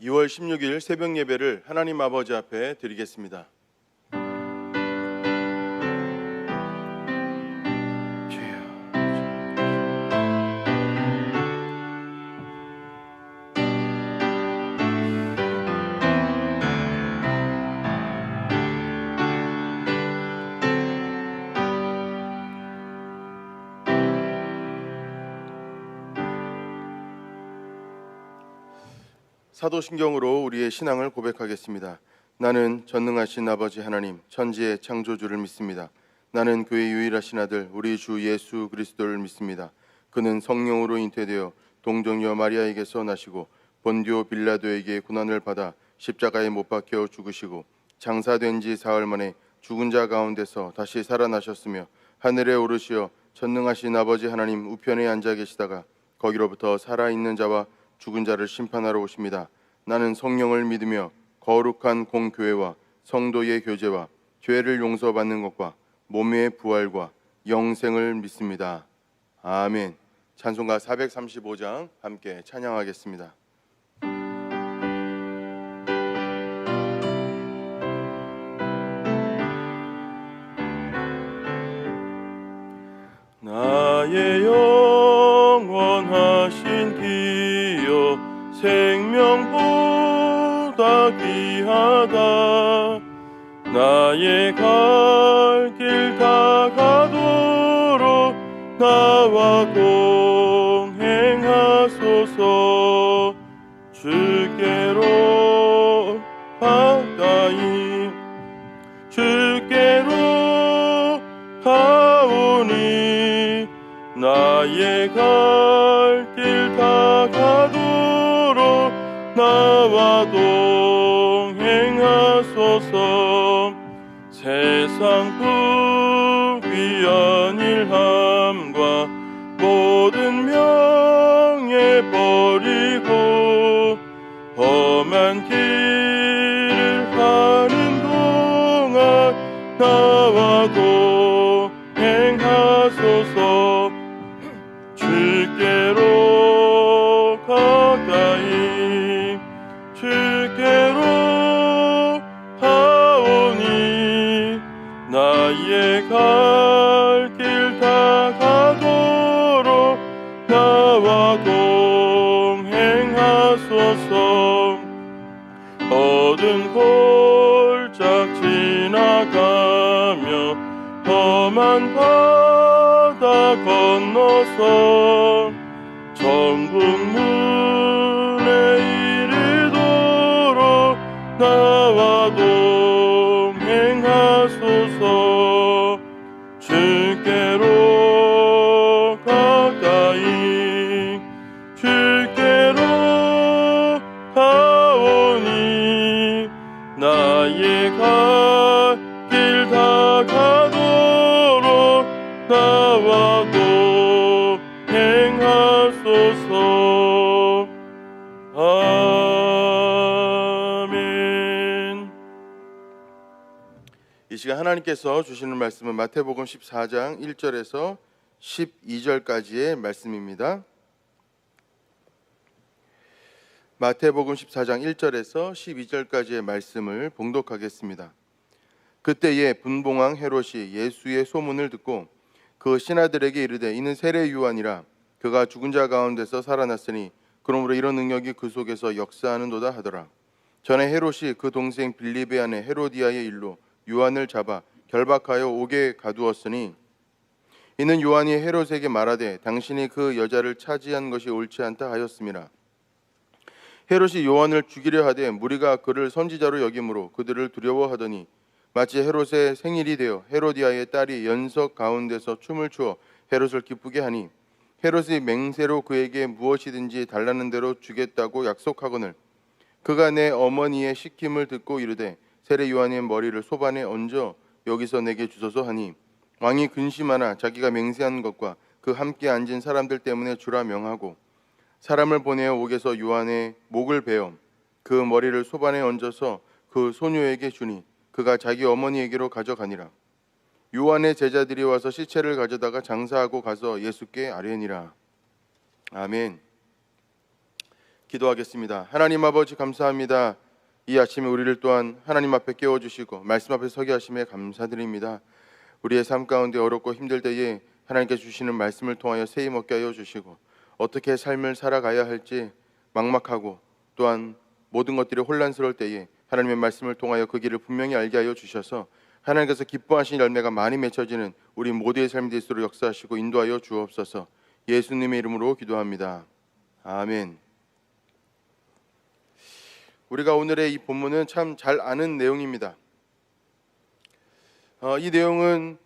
2월 16일 새벽 예배를 하나님 아버지 앞에 드리겠습니다. 사도신경으로 우리의 신앙을 고백하겠습니다. 나는 전능하신 아버지 하나님 천지의 창조주를 믿습니다. 나는 그의 유일하신 아들 우리 주 예수 그리스도를 믿습니다. 그는 성령으로 잉태되어 동정녀 마리아에게서 나시고 본디오 빌라도에게 고난을 받아 십자가에 못 박혀 죽으시고 장사된 지 사흘 만에 죽은 자 가운데서 다시 살아나셨으며 하늘에 오르시어 전능하신 아버지 하나님 우편에 앉아 계시다가 거기로부터 살아있는 자와 죽은 자를 심판하러 오십니다. 나는 성령을 믿으며 거룩한 공교회와 성도의 교제와 죄를 용서받는 것과 몸의 부활과 영생을 믿습니다. 아멘. 찬송가 435장 함께 찬양하겠습니다. 나의 영원하신 기여 생명보다 귀하다. 나의 갈 길 다가도록 나와 동행하소서. 주께로 가까이 주께로 가오니 나의 갈 길 다가도록 나와 동행하소서. 세상 부귀한 일함과 모든 명예 버리고 험한 길을 가는 동안 나와 동행하소서. 주께로 가까이 주께로 가오니 나의 갈 길 다가도록 나와 동행하소서. 어두운 골짝 지나가며 험한 바다 건너서 천국 문에 이르도록 나와 동행하소서. 주께로 가까이 주께로 가오니 나의 갈 길 다가도록 나와 동행하소서. 아멘. 이 시간 하나님께서 주시는 말씀은 마태복음 14장 1절에서 12절까지의 말씀입니다. 마태복음 14장 1절에서 12절까지의 말씀을 봉독하겠습니다. 그때에 분봉왕 헤롯이 예수의 소문을 듣고 그 신하들에게 이르되 이는 세례 요한이라. 그가 죽은 자 가운데서 살아났으니 그러므로 이런 능력이 그 속에서 역사하는도다 하더라. 전에 헤롯이 그 동생 빌립의 아내 헤로디아의 일로 요한을 잡아 결박하여 옥에 가두었으니 이는 요한이 헤롯에게 말하되 당신이 그 여자를 차지한 것이 옳지 않다 하였음이라. 헤롯이 요한을 죽이려 하되 무리가 그를 선지자로 여김으로 그들을 두려워하더니 마치 헤롯의 생일이 되어 헤로디아의 딸이 연석 가운데서 춤을 추어 헤롯을 기쁘게 하니 헤롯이 맹세로 그에게 무엇이든지 달라는 대로 주겠다고 약속하거늘 그가 내 어머니의 시킴을 듣고 이르되 세례 요한의 머리를 소반에 얹어 여기서 내게 주소서 하니 왕이 근심하나 자기가 맹세한 것과 그 함께 앉은 사람들 때문에 주라 명하고 사람을 보내어 옥에서 요한의 목을 베어 그 머리를 소반에 얹어서 그 소녀에게 주니 그가 자기 어머니에게로 가져가니라. 요한의 제자들이 와서 시체를 가져다가 장사하고 가서 예수께 아뢰니라. 아멘. 기도하겠습니다. 하나님 아버지 감사합니다. 이 아침에 우리를 또한 하나님 앞에 깨워주시고 말씀 앞에 서게 하심에 감사드립니다. 우리의 삶 가운데 어렵고 힘들 때에 하나님께 주시는 말씀을 통하여 세임 얻게 하여 주시고 어떻게 삶을 살아가야 할지 막막하고 또한 모든 것들이 혼란스러울 때에 하나님의 말씀을 통하여 그 길을 분명히 알게 하여 주셔서 하나님께서 기뻐하신 열매가 많이 맺혀지는 우리 모두의 삶이 될 수 있도록 역사하시고 인도하여 주옵소서. 예수님의 이름으로 기도합니다. 아멘. 우리가 오늘의 이 본문은 참 잘 아는 내용입니다. 이 내용은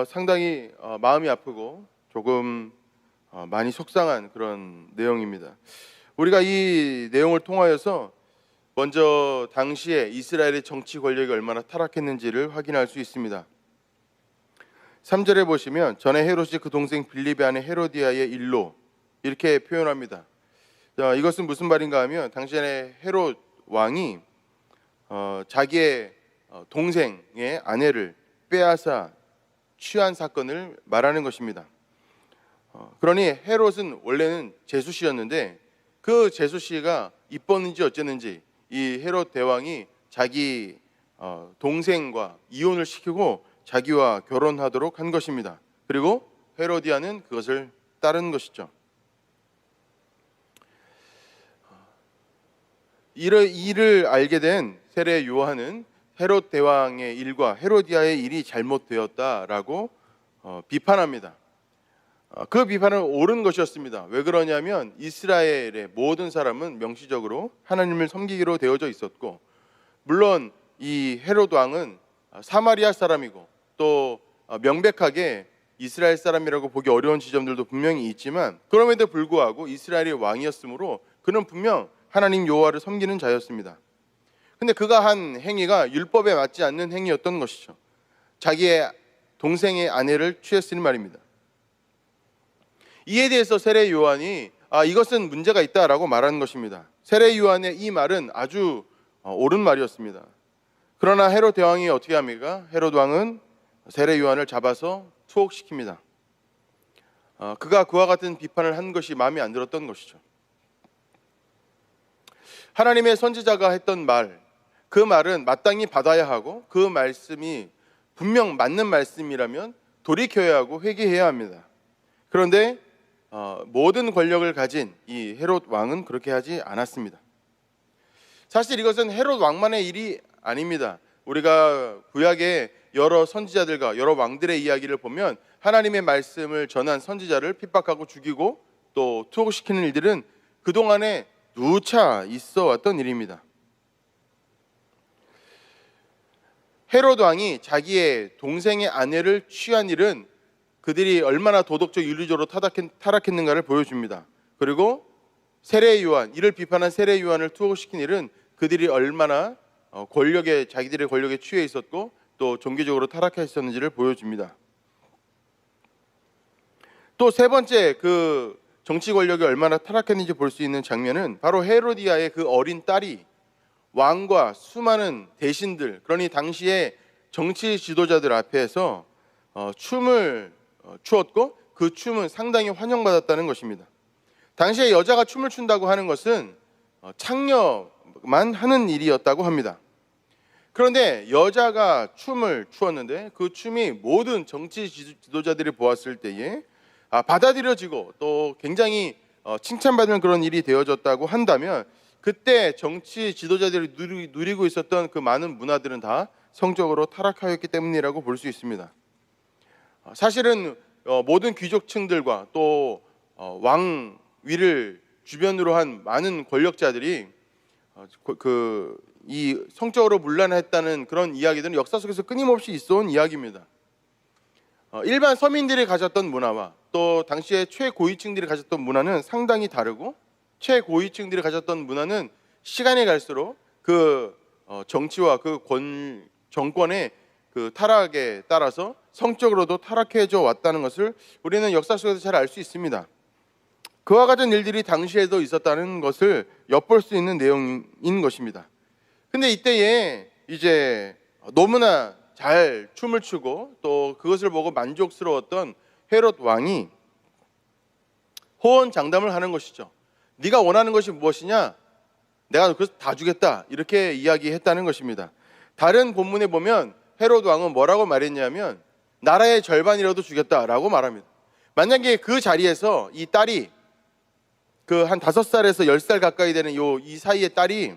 상당히 마음이 아프고 조금 많이 속상한 그런 내용입니다. 우리가 이 내용을 통하여서 먼저 당시에 이스라엘의 정치 권력이 얼마나 타락했는지를 확인할 수 있습니다. 3절에 보시면 전에 헤롯이 그 동생 빌립의 아내 헤로디아의 일로 이렇게 표현합니다. 이것은 무슨 말인가 하면 당시에 헤롯 왕이 자기의 동생의 아내를 빼앗아 취한 사건을 말하는 것입니다. 그러니 헤롯은 원래는 제수씨였는데 그 제수씨가 이뻤는지 어쨌는지 이 헤롯 대왕이 자기 동생과 이혼을 시키고 자기와 결혼하도록 한 것입니다. 그리고 헤로디아는 그것을 따른 것이죠. 이를 알게 된 세례 요한은 헤롯 대왕의 일과 헤로디아의 일이 잘못되었다라고 비판합니다. 그 비판은 옳은 것이었습니다. 왜 그러냐면 이스라엘의 모든 사람은 명시적으로 하나님을 섬기기로 되어져 있었고, 물론 이 헤롯 왕은 사마리아 사람이고 또 명백하게 이스라엘 사람이라고 보기 어려운 지점들도 분명히 있지만 그럼에도 불구하고 이스라엘의 왕이었으므로 그는 분명 하나님 여호와를 섬기는 자였습니다. 근데 그가 한 행위가 율법에 맞지 않는 행위였던 것이죠. 자기의 동생의 아내를 취했으니 말입니다. 이에 대해서 세례 요한이 이것은 문제가 있다라고 말하는 것입니다. 세례 요한의 이 말은 아주 옳은 말이었습니다. 그러나 헤롯 대왕이 어떻게 합니까? 헤롯 왕은 세례 요한을 잡아서 투옥시킵니다. 그가 그와 같은 비판을 한 것이 마음에 안 들었던 것이죠. 하나님의 선지자가 했던 말, 그 말은 마땅히 받아야 하고 그 말씀이 분명 맞는 말씀이라면 돌이켜야 하고 회개해야 합니다. 그런데 모든 권력을 가진 이 헤롯 왕은 그렇게 하지 않았습니다. 사실 이것은 헤롯 왕만의 일이 아닙니다. 우리가 구약의 여러 선지자들과 여러 왕들의 이야기를 보면 하나님의 말씀을 전한 선지자를 핍박하고 죽이고 또 투옥시키는 일들은 그동안에 누차 있어 왔던 일입니다. 헤롯 왕이 자기의 동생의 아내를 취한 일은 그들이 얼마나 도덕적 윤리적으로 타락했는가를 보여줍니다. 그리고 세례 요한, 이를 비판한 세례 요한을 투옥시킨 일은 그들이 얼마나 자기들의 권력에 취해 있었고 또 종교적으로 타락했었는지를 보여줍니다. 또 세 번째 그 정치 권력이 얼마나 타락했는지 볼 수 있는 장면은 바로 헤로디아의 그 어린 딸이 왕과 수많은 대신들, 그러니 당시의 정치 지도자들 앞에서 춤을 추었고 그 춤은 상당히 환영받았다는 것입니다. 당시에 여자가 춤을 춘다고 하는 것은 창녀만 하는 일이었다고 합니다. 그런데 여자가 춤을 추었는데 그 춤이 모든 정치 지도자들이 보았을 때에 받아들여지고 또 굉장히 칭찬받는 그런 일이 되어졌다고 한다면 그때 정치 지도자들이 누리고 있었던 그 많은 문화들은 다 성적으로 타락하였기 때문이라고 볼 수 있습니다. 사실은 모든 귀족층들과 또 왕위를 주변으로 한 많은 권력자들이 이 성적으로 문란했다는 그런 이야기들은 역사 속에서 끊임없이 있어온 이야기입니다. 일반 서민들이 가졌던 문화와 또 당시에 최고위층들이 가졌던 문화는 상당히 다르고 최고위층들이 가졌던 문화는 시간이 갈수록 그 정치와 그 정권의 그 타락에 따라서 성적으로도 타락해져 왔다는 것을 우리는 역사 속에서 잘 알 수 있습니다. 그와 같은 일들이 당시에도 있었다는 것을 엿볼 수 있는 내용인 것입니다. 근데 이때에 이제 너무나 잘 춤을 추고 또 그것을 보고 만족스러웠던 헤롯 왕이 호언장담을 하는 것이죠. 네가 원하는 것이 무엇이냐? 내가 그래서 다 주겠다. 이렇게 이야기했다는 것입니다. 다른 본문에 보면 헤롯 왕은 뭐라고 말했냐면 나라의 절반이라도 주겠다라고 말합니다. 만약에 그 자리에서 이 딸이 그 한 5살에서 10살 가까이 되는 이 사이의 딸이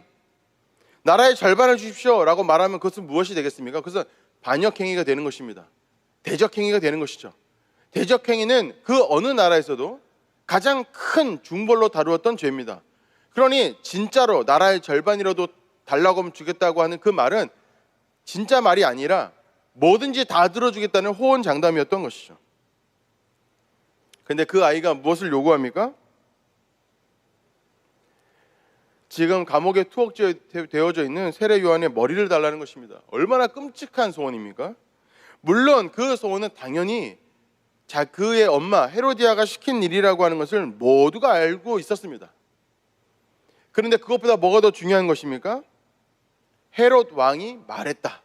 나라의 절반을 주십시오라고 말하면 그것은 무엇이 되겠습니까? 그것은 반역행위가 되는 것입니다. 대적행위가 되는 것이죠. 대적행위는 그 어느 나라에서도 가장 큰 중벌로 다루었던 죄입니다. 그러니 진짜로 나라의 절반이라도 달라고 하면 주겠다고 하는 그 말은 진짜 말이 아니라 뭐든지 다 들어주겠다는 호언장담이었던 것이죠. 그런데 그 아이가 무엇을 요구합니까? 지금 감옥에 투옥되어져 있는 세례 요한의 머리를 달라는 것입니다. 얼마나 끔찍한 소원입니까? 물론 그 소원은 당연히 그의 엄마 헤로디아가 시킨 일이라고 하는 것을 모두가 알고 있었습니다. 그런데 그것보다 뭐가 더 중요한 것입니까? 헤롯 왕이 말했다.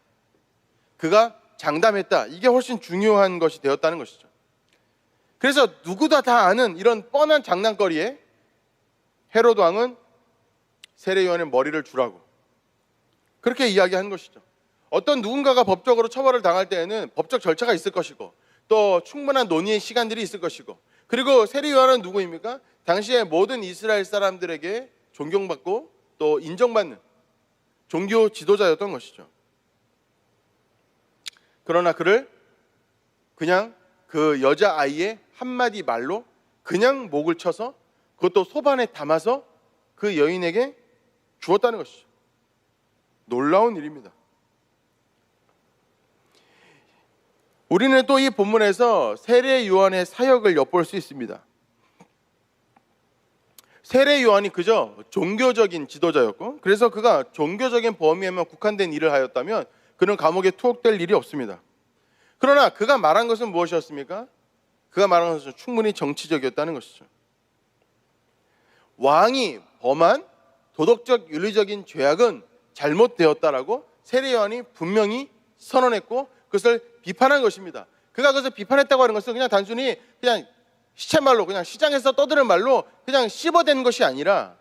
그가 장담했다. 이게 훨씬 중요한 것이 되었다는 것이죠. 그래서 누구도 다 아는 이런 뻔한 장난거리에 헤롯 왕은 세례 요한의 머리를 주라고 그렇게 이야기한 것이죠. 어떤 누군가가 법적으로 처벌을 당할 때에는 법적 절차가 있을 것이고 또 충분한 논의의 시간들이 있을 것이고, 그리고 세례 요한은 누구입니까? 당시에 모든 이스라엘 사람들에게 존경받고 또 인정받는 종교 지도자였던 것이죠. 그러나 그를 그냥 그 여자아이의 한마디 말로 그냥 목을 쳐서 그것도 소반에 담아서 그 여인에게 주었다는 것이죠. 놀라운 일입니다. 우리는 또 이 본문에서 세례 요한의 사역을 엿볼 수 있습니다. 세례 요한이 그저 종교적인 지도자였고, 그래서 그가 종교적인 범위에만 국한된 일을 하였다면 그는 감옥에 투옥될 일이 없습니다. 그러나 그가 말한 것은 무엇이었습니까? 그가 말한 것은 충분히 정치적이었다는 것이죠. 왕이 범한 도덕적 윤리적인 죄악은 잘못되었다라고 세례 요한이 분명히 선언했고 그것을 비판한 것입니다. 그가 그것을 비판했다고 하는 것은 그냥 단순히 그냥 시체말로, 그냥 시장에서 떠드는 말로 그냥 씹어댄 것이 아니라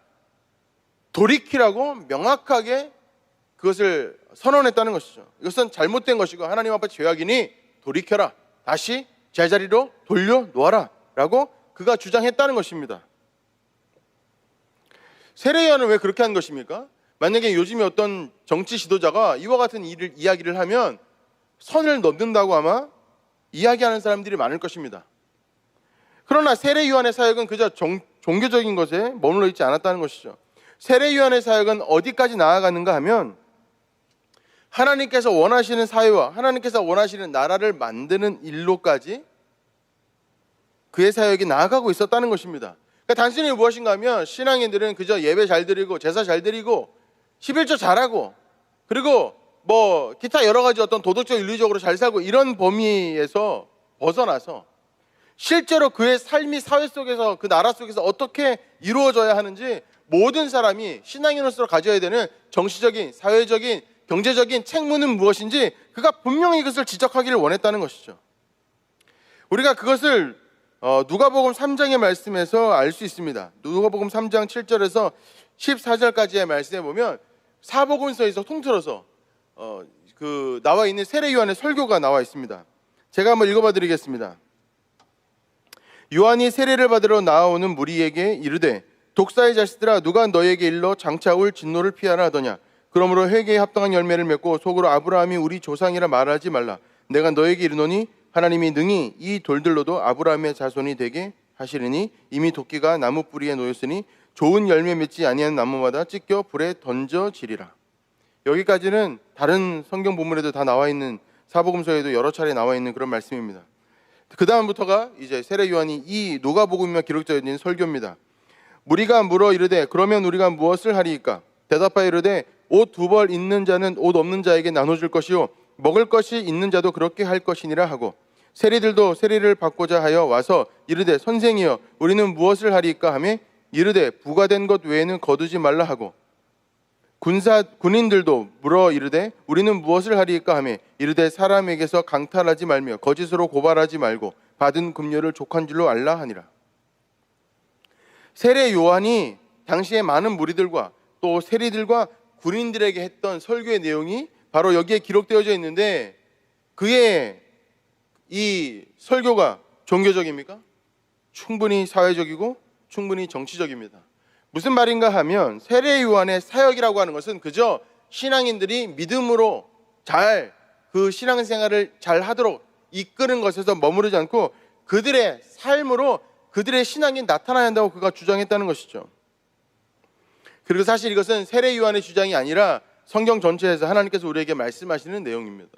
돌이키라고 명확하게 그것을 선언했다는 것이죠. 이것은 잘못된 것이고 하나님 앞에 죄악이니 돌이켜라, 다시 제자리로 돌려놓아라 라고 그가 주장했다는 것입니다. 세례 요한은 왜 그렇게 한 것입니까? 만약에 요즘에 어떤 정치 지도자가 이와 같은 이야기를 하면 선을 넘는다고 아마 이야기하는 사람들이 많을 것입니다. 그러나 세례 요한의 사역은 그저 종교적인 것에 머물러 있지 않았다는 것이죠. 세례 요한의 사역은 어디까지 나아가는가 하면 하나님께서 원하시는 사회와 하나님께서 원하시는 나라를 만드는 일로까지 그의 사역이 나아가고 있었다는 것입니다. 그러니까 단순히 무엇인가 하면 신앙인들은 그저 예배 잘 드리고 제사 잘 드리고 11조 잘하고 그리고 뭐 기타 여러 가지 어떤 도덕적 윤리적으로 잘 살고 이런 범위에서 벗어나서 실제로 그의 삶이 사회 속에서 그 나라 속에서 어떻게 이루어져야 하는지 모든 사람이 신앙인으로서 가져야 되는 정치적인, 사회적인, 경제적인 책무는 무엇인지 그가 분명히 그것을 지적하기를 원했다는 것이죠. 우리가 그것을 누가복음 3장의 말씀에서 알 수 있습니다. 누가복음 3장 7절에서 14절까지의 말씀에 보면 사복음서에서 통틀어서 나와 있는 세례 요한의 설교가 나와 있습니다. 제가 한번 읽어봐 드리겠습니다. 요한이 세례를 받으러 나아오는 무리에게 이르되 독사의 자식들아 누가 너에게 일러 장차 올 진노를 피하라 하더냐. 그러므로 회개에 합당한 열매를 맺고 속으로 아브라함이 우리 조상이라 말하지 말라. 내가 너에게 이르노니 하나님이 능히 이 돌들로도 아브라함의 자손이 되게 하시리니 이미 도끼가 나무 뿌리에 놓였으니 좋은 열매 맺지 아니한 나무마다 찢겨 불에 던져지리라. 여기까지는 다른 성경 본문에도 다 나와 있는, 사복음서에도 여러 차례 나와 있는 그런 말씀입니다. 그 다음부터가 이제 세례 요한이 이 누가복음에 기록되어 있는 설교입니다. 무리가 물어 이르되 그러면 우리가 무엇을 하리이까? 대답하여 이르되 옷 2벌 있는 자는 옷 없는 자에게 나눠줄 것이요 먹을 것이 있는 자도 그렇게 할 것이니라 하고, 세리들도 세리를 받고자 하여 와서 이르되 선생이여 우리는 무엇을 하리이까 하며 이르되 부과된 것 외에는 거두지 말라 하고, 군인들도 물어 이르되 우리는 무엇을 하리이까 하며 이르되 사람에게서 강탈하지 말며 거짓으로 고발하지 말고 받은 금료를 족한 줄로 알라 하니라. 세례 요한이 당시의 많은 무리들과 또 세리들과 군인들에게 했던 설교의 내용이 바로 여기에 기록되어져 있는데, 그의 이 설교가 종교적입니까? 충분히 사회적이고 충분히 정치적입니다. 무슨 말인가 하면, 세례 요한의 사역이라고 하는 것은 그저 신앙인들이 믿음으로 잘 그 신앙생활을 잘 하도록 이끄는 것에서 머무르지 않고 그들의 삶으로 그들의 신앙이 나타나야 한다고 그가 주장했다는 것이죠. 그리고 사실 이것은 세례 요한의 주장이 아니라 성경 전체에서 하나님께서 우리에게 말씀하시는 내용입니다.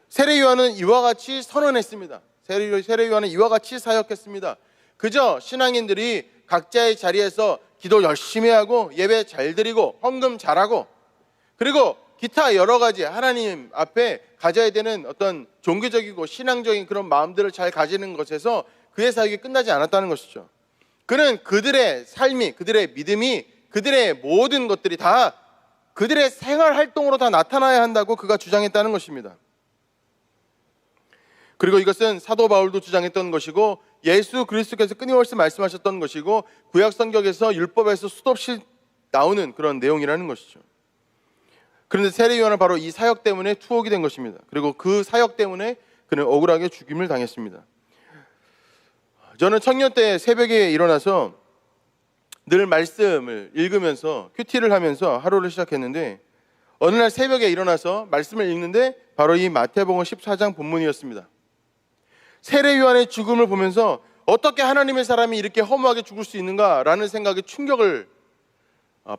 세례 요한은 이와 같이 선언했습니다. 세례 요한은 이와 같이 사역했습니다. 그저 신앙인들이 각자의 자리에서 기도 열심히 하고 예배 잘 드리고 헌금 잘하고 그리고 기타 여러 가지 하나님 앞에 가져야 되는 어떤 종교적이고 신앙적인 그런 마음들을 잘 가지는 것에서 그의 사역이 끝나지 않았다는 것이죠. 그는 그들의 삶이, 그들의 믿음이, 그들의 모든 것들이 다 그들의 생활 활동으로 다 나타나야 한다고 그가 주장했다는 것입니다. 그리고 이것은 사도 바울도 주장했던 것이고 예수 그리스도께서 끊임없이 말씀하셨던 것이고 구약 성경에서 율법에서 수도 없이 나오는 그런 내용이라는 것이죠. 그런데 세례 요한은 바로 이 사역 때문에 투옥이 된 것입니다. 그리고 그 사역 때문에 그는 억울하게 죽임을 당했습니다. 저는 청년 때 새벽에 일어나서 늘 말씀을 읽으면서 큐티를 하면서 하루를 시작했는데, 어느 날 새벽에 일어나서 말씀을 읽는데 바로 이 마태복음 14장 본문이었습니다. 세례 요한의 죽음을 보면서 어떻게 하나님의 사람이 이렇게 허무하게 죽을 수 있는가라는 생각에 충격을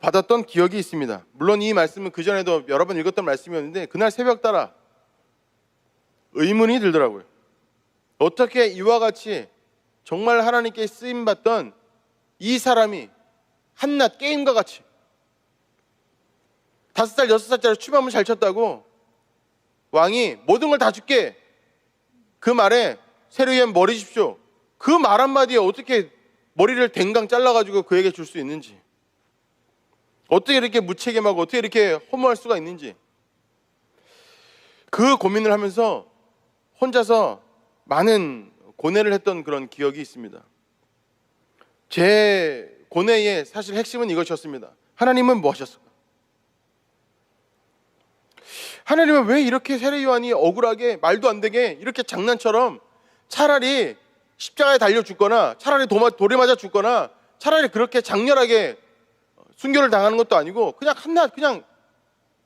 받았던 기억이 있습니다. 물론 이 말씀은 그전에도 여러 번 읽었던 말씀이었는데 그날 새벽 따라 의문이 들더라고요. 어떻게 이와 같이 정말 하나님께 쓰임받던 이 사람이 한낱 게임과 같이 5살, 6살짜리 추방을 잘 쳤다고 왕이 모든 걸 다 줄게, 그 말에 세례 요한 머리 줍쇼, 그 말 한마디에 어떻게 머리를 댕강 잘라가지고 그에게 줄 수 있는지, 어떻게 이렇게 무책임하고 어떻게 이렇게 허무할 수가 있는지, 그 고민을 하면서 혼자서 많은 고뇌를 했던 그런 기억이 있습니다. 제 고뇌의 사실 핵심은 이것이었습니다. 하나님은 뭐 하셨을까? 하나님은 왜 이렇게 세례 요한이 억울하게 말도 안 되게 이렇게 장난처럼 차라리 십자가에 달려 죽거나 차라리 돌에 맞아 죽거나 차라리 그렇게 장렬하게 순교를 당하는 것도 아니고 그냥 한낱 그냥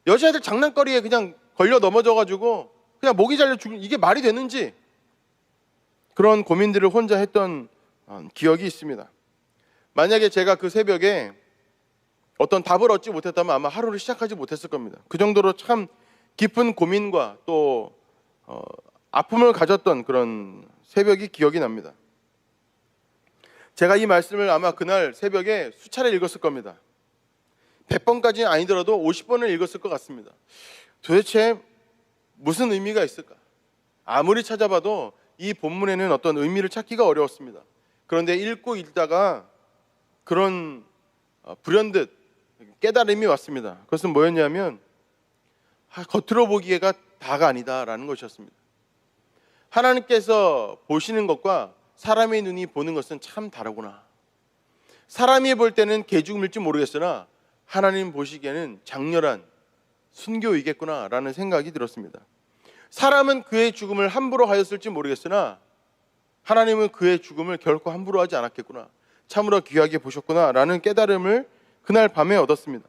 여자애들 장난거리에 그냥 걸려 넘어져가지고 그냥 목이 잘려 죽는, 이게 말이 되는지, 그런 고민들을 혼자 했던 기억이 있습니다. 만약에 제가 그 새벽에 어떤 답을 얻지 못했다면 아마 하루를 시작하지 못했을 겁니다. 그 정도로 참 깊은 고민과 또 아픔을 가졌던 그런 새벽이 기억이 납니다. 제가 이 말씀을 아마 그날 새벽에 수차례 읽었을 겁니다. 100번까지는 아니더라도 50번을 읽었을 것 같습니다. 도대체 무슨 의미가 있을까? 아무리 찾아봐도 이 본문에는 어떤 의미를 찾기가 어려웠습니다. 그런데 읽다가 그런 불현듯 깨달음이 왔습니다. 그것은 뭐였냐면 겉으로 보기에가 다가 아니다라는 것이었습니다. 하나님께서 보시는 것과 사람의 눈이 보는 것은 참 다르구나. 사람이 볼 때는 개죽음일지 모르겠으나 하나님 보시기에는 장렬한 순교이겠구나라는 생각이 들었습니다. 사람은 그의 죽음을 함부로 하였을지 모르겠으나 하나님은 그의 죽음을 결코 함부로 하지 않았겠구나, 참으로 귀하게 보셨구나라는 깨달음을 그날 밤에 얻었습니다.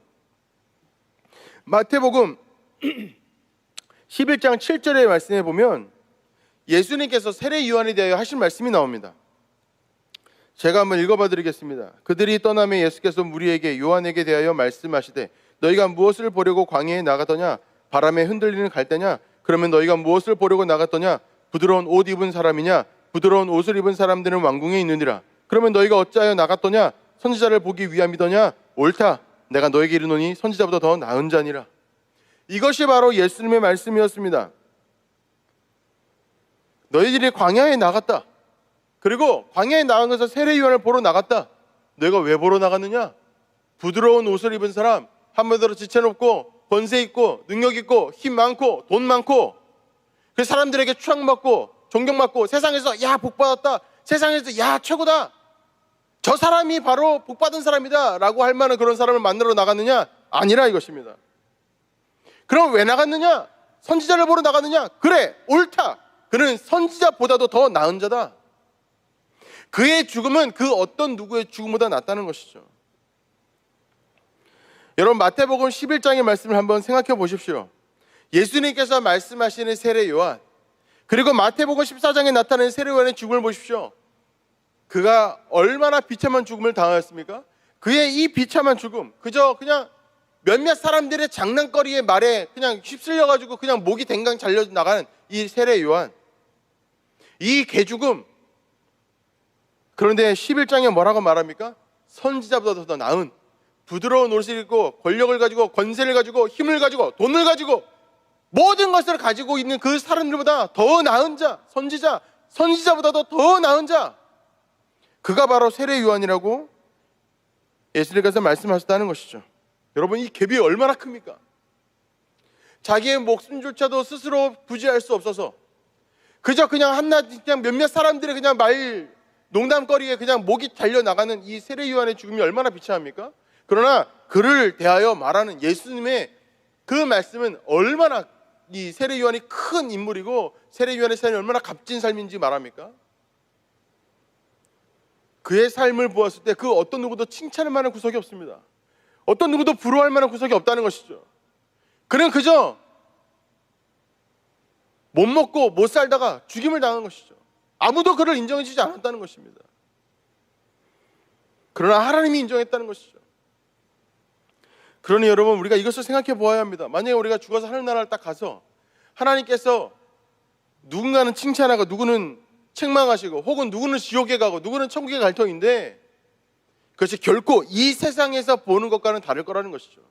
마태복음 11장 7절의 말씀에 보면 예수님께서 세례 요한에 대하여 하신 말씀이 나옵니다. 제가 한번 읽어봐 드리겠습니다. 그들이 떠나매 예수께서 무리에게 요한에게 대하여 말씀하시되 너희가 무엇을 보려고 광야에 나갔더냐? 바람에 흔들리는 갈대냐? 그러면 너희가 무엇을 보려고 나갔더냐? 부드러운 옷 입은 사람이냐? 부드러운 옷을 입은 사람들은 왕궁에 있느니라. 그러면 너희가 어찌하여 나갔더냐? 선지자를 보기 위함이더냐? 옳다, 내가 너에게 이르노니 선지자보다 더 나은 자니라. 이것이 바로 예수님의 말씀이었습니다. 너희들이 광야에 나갔다. 그리고 광야에 나간 것은 세례 요한을 보러 나갔다. 너희가 왜 보러 나갔느냐? 부드러운 옷을 입은 사람, 한마디로 지체롭고 권세 있고 능력 있고 힘 많고 돈 많고, 그 사람들에게 추앙받고 존경받고 세상에서 야 복받았다, 세상에서 야 최고다, 저 사람이 바로 복받은 사람이다 라고 할 만한 그런 사람을 만나러 나갔느냐? 아니라 이것입니다. 그럼 왜 나갔느냐? 선지자를 보러 나갔느냐? 그래, 옳다. 그는 선지자보다도 더 나은 자다. 그의 죽음은 그 어떤 누구의 죽음보다 낫다는 것이죠. 여러분, 마태복음 11장의 말씀을 한번 생각해 보십시오. 예수님께서 말씀하시는 세례 요한, 그리고 마태복음 14장에 나타나는 세례 요한의 죽음을 보십시오. 그가 얼마나 비참한 죽음을 당하였습니까? 그의 이 비참한 죽음, 그저 그냥 몇몇 사람들의 장난거리의 말에 그냥 휩쓸려가지고 그냥 목이 댕강 잘려나가는 이 세례 요한, 이 개죽음. 그런데 11장에 뭐라고 말합니까? 선지자보다 더 나은 부드러운 옷을 입고 권력을 가지고 권세를 가지고 힘을 가지고 돈을 가지고 모든 것을 가지고 있는 그 사람들보다 더 나은 자, 선지자보다도 더 나은 자, 그가 바로 세례 요한이라고 예수님께서 말씀하셨다는 것이죠. 여러분, 이 갭이 얼마나 큽니까? 자기의 목숨조차도 스스로 부지할 수 없어서 그저 그냥 그냥 몇몇 사람들의 그냥 말 농담거리에 그냥 목이 달려나가는 이 세례 요한의 죽음이 얼마나 비참합니까? 그러나 그를 대하여 말하는 예수님의 그 말씀은 얼마나 이 세례 요한이 큰 인물이고 세례 요한의 삶이 얼마나 값진 삶인지 말합니까? 그의 삶을 보았을 때 그 어떤 누구도 칭찬할 만한 구석이 없습니다. 어떤 누구도 부러워할 만한 구석이 없다는 것이죠. 그는 그저 못 먹고 못 살다가 죽임을 당한 것이죠. 아무도 그를 인정해 주지 않았다는 것입니다. 그러나 하나님이 인정했다는 것이죠. 그러니 여러분, 우리가 이것을 생각해 보아야 합니다. 만약에 우리가 죽어서 하늘나라를 딱 가서 하나님께서 누군가는 칭찬하고 누구는 책망하시고 혹은 누구는 지옥에 가고 누구는 천국에 갈 터인데 그것이 결코 이 세상에서 보는 것과는 다를 거라는 것이죠.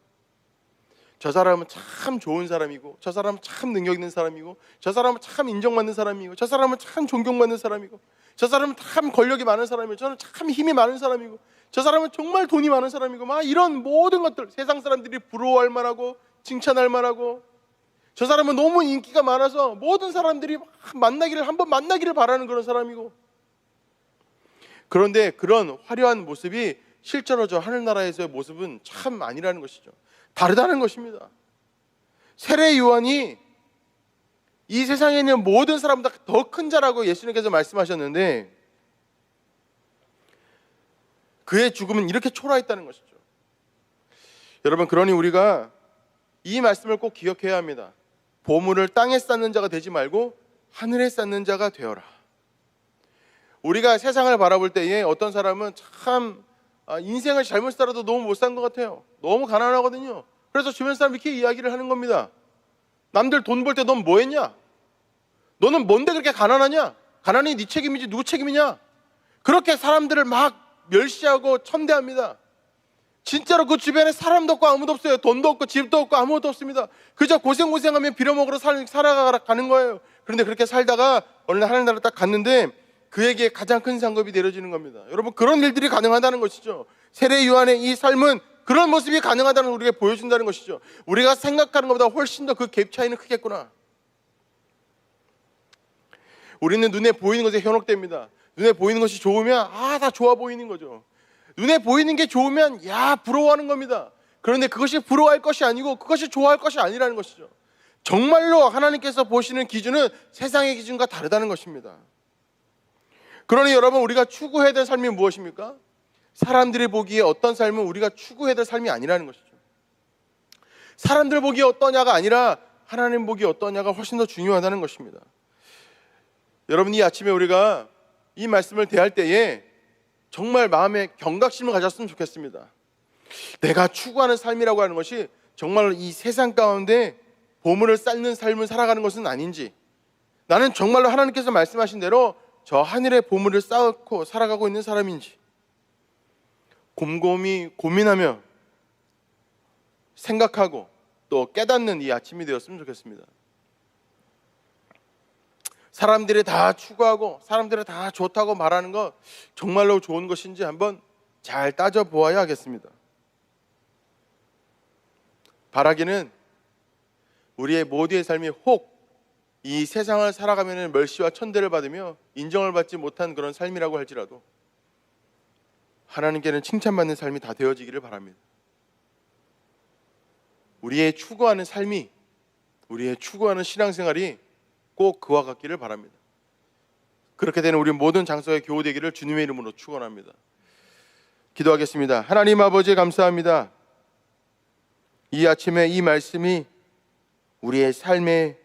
저 사람은 참 좋은 사람이고 저 사람은 참 능력 있는 사람이고 저 사람은 참 인정받는 사람이고 저 사람은 참 존경받는 사람이고 저 사람은 참 권력이 많은 사람이고 저는 참 힘이 많은 사람이고 저 사람은 정말 돈이 많은 사람이고 막 이런 모든 것들, 세상 사람들이 부러워할 만하고 칭찬할 만하고 저 사람은 너무 인기가 많아서 모든 사람들이 한번 만나기를 바라는 그런 사람이고, 그런데 그런 화려한 모습이 실제로 저 하늘나라에서의 모습은 참 아니라는 것이죠. 다르다는 것입니다. 세례 요한이 이 세상에 있는 모든 사람보다 더 큰 자라고 예수님께서 말씀하셨는데 그의 죽음은 이렇게 초라했다는 것이죠. 여러분, 그러니 우리가 이 말씀을 꼭 기억해야 합니다. 보물을 땅에 쌓는 자가 되지 말고 하늘에 쌓는 자가 되어라. 우리가 세상을 바라볼 때에 어떤 사람은 참 인생을 잘못 살아도 너무 못 산 것 같아요. 너무 가난하거든요. 그래서 주변 사람이 이렇게 이야기를 하는 겁니다. 남들 돈 벌 때 넌 뭐 했냐? 너는 뭔데 그렇게 가난하냐? 가난이 네 책임이지 누구 책임이냐? 그렇게 사람들을 막 멸시하고 천대합니다. 진짜로 그 주변에 사람도 없고 아무도 없어요. 돈도 없고 집도 없고 아무것도 없습니다. 그저 고생하며 빌어먹으러 살아가는 거예요. 그런데 그렇게 살다가 어느 날 하늘나라를 딱 갔는데 그에게 가장 큰 상급이 내려지는 겁니다. 여러분, 그런 일들이 가능하다는 것이죠. 세례 요한의 이 삶은 그런 모습이 가능하다는 걸 우리에게 보여준다는 것이죠. 우리가 생각하는 것보다 훨씬 더 그 갭 차이는 크겠구나. 우리는 눈에 보이는 것에 현혹됩니다. 눈에 보이는 것이 좋으면 다 좋아 보이는 거죠. 눈에 보이는 게 좋으면 부러워하는 겁니다. 그런데 그것이 부러워할 것이 아니고 그것이 좋아할 것이 아니라는 것이죠. 정말로 하나님께서 보시는 기준은 세상의 기준과 다르다는 것입니다. 그러니 여러분, 우리가 추구해야 될 삶이 무엇입니까? 사람들이 보기에 어떤 삶은 우리가 추구해야 될 삶이 아니라는 것이죠. 사람들 보기에 어떠냐가 아니라 하나님 보기에 어떠냐가 훨씬 더 중요하다는 것입니다. 여러분, 이 아침에 우리가 이 말씀을 대할 때에 정말 마음에 경각심을 가졌으면 좋겠습니다. 내가 추구하는 삶이라고 하는 것이 정말 이 세상 가운데 보물을 쌓는 삶을 살아가는 것은 아닌지, 나는 정말로 하나님께서 말씀하신 대로 저 하늘의 보물을 쌓고 살아가고 있는 사람인지 곰곰이 고민하며 생각하고 또 깨닫는 이 아침이 되었으면 좋겠습니다. 사람들이 다 추구하고 사람들이 다 좋다고 말하는 것 정말로 좋은 것인지 한번 잘 따져보아야 하겠습니다. 바라기는 우리의 모두의 삶이 혹 이 세상을 살아가면 멸시와 천대를 받으며 인정을 받지 못한 그런 삶이라고 할지라도 하나님께는 칭찬받는 삶이 다 되어지기를 바랍니다. 우리의 추구하는 삶이, 우리의 추구하는 신앙생활이 꼭 그와 같기를 바랍니다. 그렇게 되는 우리 모든 장소의 교우되기를 주님의 이름으로 축원합니다. 기도하겠습니다. 하나님 아버지 감사합니다. 이 아침에 이 말씀이 우리의 삶의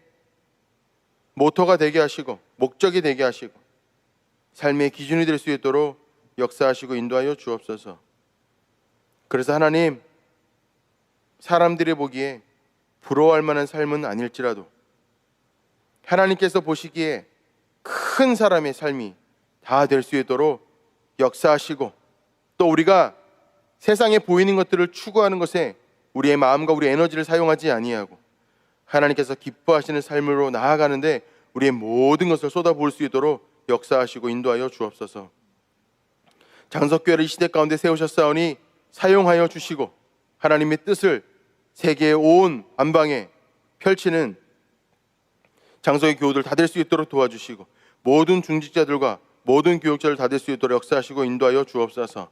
모토가 되게 하시고 목적이 되게 하시고 삶의 기준이 될 수 있도록 역사하시고 인도하여 주옵소서. 그래서 하나님, 사람들이 보기에 부러워할 만한 삶은 아닐지라도 하나님께서 보시기에 큰 사람의 삶이 다 될 수 있도록 역사하시고, 또 우리가 세상에 보이는 것들을 추구하는 것에 우리의 마음과 우리의 에너지를 사용하지 아니하고 하나님께서 기뻐하시는 삶으로 나아가는데 우리의 모든 것을 쏟아부을 수 있도록 역사하시고 인도하여 주옵소서. 장석교회를 이 시대 가운데 세우셨사오니 사용하여 주시고 하나님의 뜻을 세계의 온 안방에 펼치는 장석의 교우들 다 될 수 있도록 도와주시고, 모든 중직자들과 모든 교육자를 다 될 수 있도록 역사하시고 인도하여 주옵소서.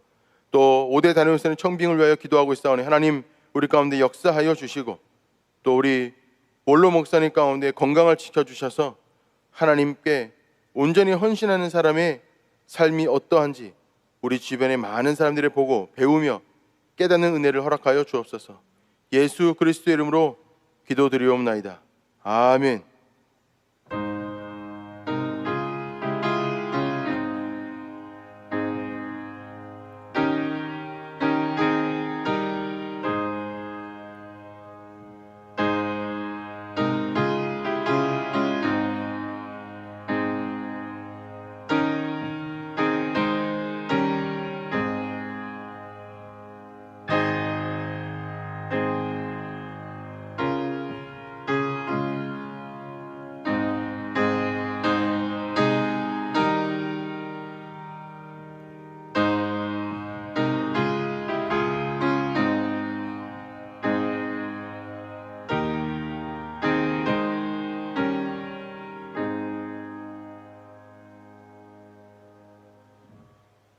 또 5대 다니엘서는 청빙을 위하여 기도하고 있사오니 하나님 우리 가운데 역사하여 주시고, 또 우리 원로 목사님 가운데 건강을 지켜주셔서 하나님께 온전히 헌신하는 사람의 삶이 어떠한지 우리 주변의 많은 사람들이 보고 배우며 깨닫는 은혜를 허락하여 주옵소서. 예수 그리스도의 이름으로 기도드리옵나이다. 아멘.